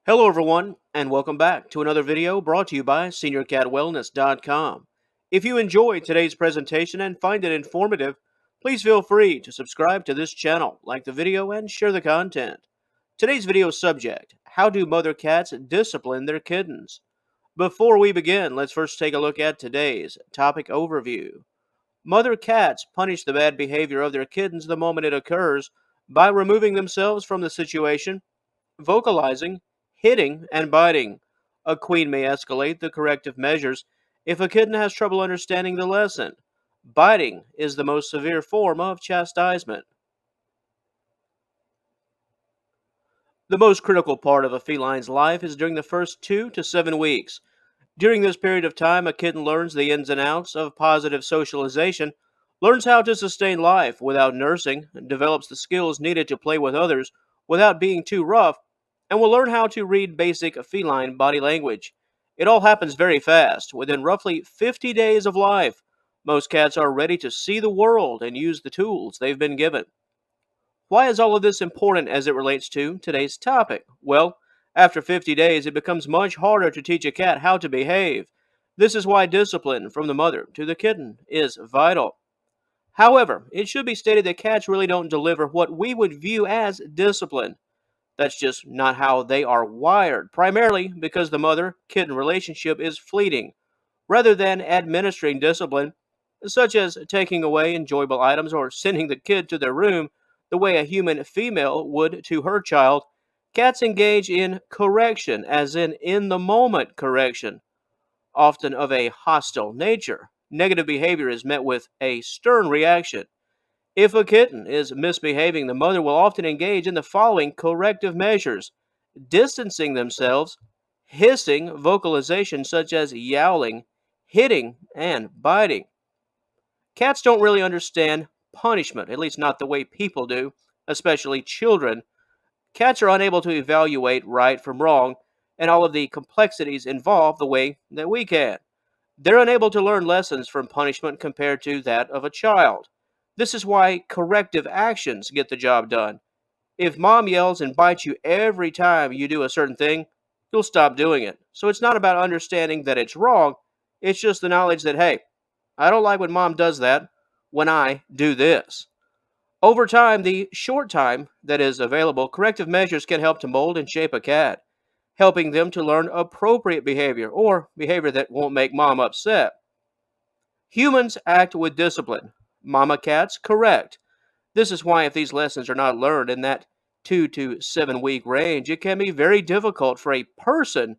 Hello, everyone, and welcome back to another video brought to you by SeniorCatWellness.com. If you enjoyed today's presentation and find it informative, please feel free to subscribe to this channel, like the video, and share the content. Today's video subject: How do mother cats discipline their kittens? Before we begin, let's first take a look at today's topic overview. Mother cats punish the bad behavior of their kittens the moment it occurs by removing themselves from the situation, vocalizing, hitting, and biting. A queen may escalate the corrective measures if a kitten has trouble understanding the lesson. Biting is the most severe form of chastisement. The most critical part of a feline's life is during the first 2 to 7 weeks. During this period of time, a kitten learns the ins and outs of positive socialization, learns how to sustain life without nursing, develops the skills needed to play with others without being too rough, and will learn how to read basic feline body language. It all happens very fast, within roughly 50 days of life. Most cats are ready to see the world and use the tools they've been given. Why is all of this important as it relates to today's topic? Well, after 50 days, it becomes much harder to teach a cat how to behave. This is why discipline from the mother to the kitten is vital. However, it should be stated that cats really don't deliver what we would view as discipline. That's just not how they are wired, primarily because the mother kitten relationship is fleeting. Rather than administering discipline, such as taking away enjoyable items or sending the kid to their room the way a human female would to her child, cats engage in correction, as in the moment correction, often of a hostile nature. Negative behavior is met with a stern reaction. If a kitten is misbehaving, the mother will often engage in the following corrective measures: distancing themselves, hissing, vocalization such as yowling, hitting, and biting. Cats don't really understand punishment, at least not the way people do, especially children. Cats are unable to evaluate right from wrong and all of the complexities involved the way that we can. They're unable to learn lessons from punishment compared to that of a child. This is why corrective actions get the job done. If mom yells and bites you every time you do a certain thing, you'll stop doing it. So it's not about understanding that it's wrong, it's just the knowledge that, hey, I don't like when mom does that when I do this. Over time, the short time that is available, corrective measures can help to mold and shape a cat, helping them to learn appropriate behavior or behavior that won't make mom upset. Humans act with discipline. Mama cats correct. This is why, if these lessons are not learned in that 2 to 7 week range, it can be very difficult for a person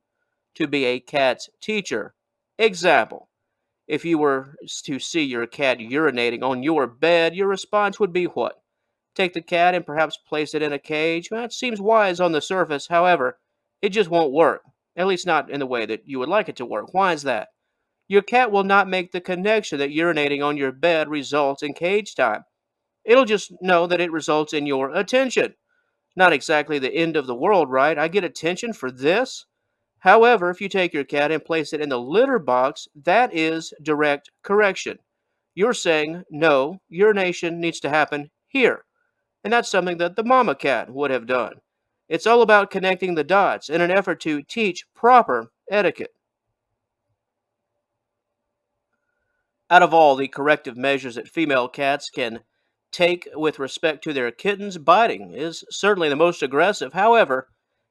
to be a cat's teacher. Example: if you were to see your cat urinating on your bed, your response would be what? Take the cat and perhaps place it in a cage? Well, that seems wise on the surface. However, it just won't work. At least not in the way that you would like it to work. Why is that? Your cat will not make the connection that urinating on your bed results in cage time. It'll just know that it results in your attention. Not exactly the end of the world, right? I get attention for this. However, if you take your cat and place it in the litter box, that is direct correction. You're saying, no, urination needs to happen here. And that's something that the mama cat would have done. It's all about connecting the dots in an effort to teach proper etiquette. Out of all the corrective measures that female cats can take with respect to their kittens, biting is certainly the most aggressive. However,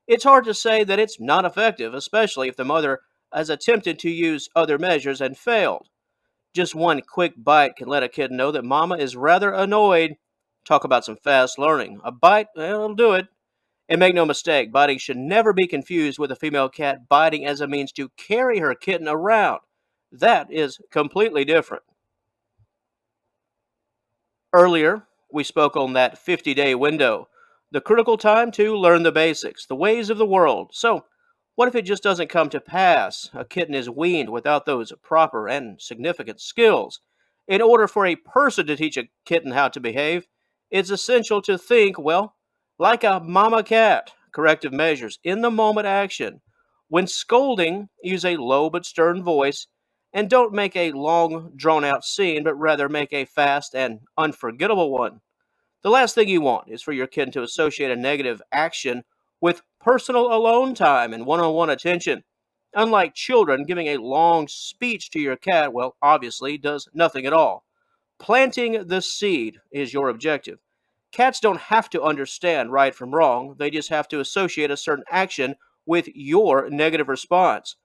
it's hard to say that it's not effective, especially if the mother has attempted to use other measures and failed. Just one quick bite can let a kitten know that mama is rather annoyed. Talk about some fast learning. A bite, well, it'll do it. And make no mistake, biting should never be confused with a female cat biting as a means to carry her kitten around. That is completely different. Earlier, we spoke on that 50-day window, the critical time to learn the basics, the ways of the world. So, what if it just doesn't come to pass? A kitten is weaned without those proper and significant skills. In order for a person to teach a kitten how to behave, it's essential to think, well, like a mama cat, corrective measures, in the moment action. When scolding, use a low but stern voice, and don't make a long, drawn out scene, but rather make a fast and unforgettable one. The last thing you want is for your kitten to associate a negative action with personal alone time and one on one attention. Unlike children, giving a long speech to your cat, well, obviously does nothing at all. Planting the seed is your objective. Cats don't have to understand right from wrong, they just have to associate a certain action with your negative response.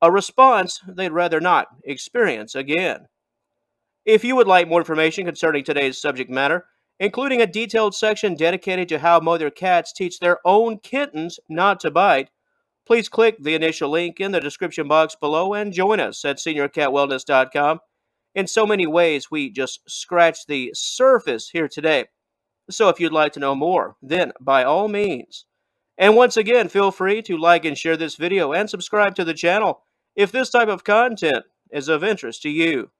A response they'd rather not experience again. If you would like more information concerning today's subject matter, including a detailed section dedicated to how mother cats teach their own kittens not to bite, please click the initial link in the description box below and join us at seniorcatwellness.com. In so many ways, we just scratched the surface here today. So if you'd like to know more, then by all means. And once again, feel free to like and share this video and subscribe to the channel if this type of content is of interest to you.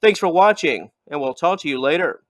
Thanks for watching, and we'll talk to you later.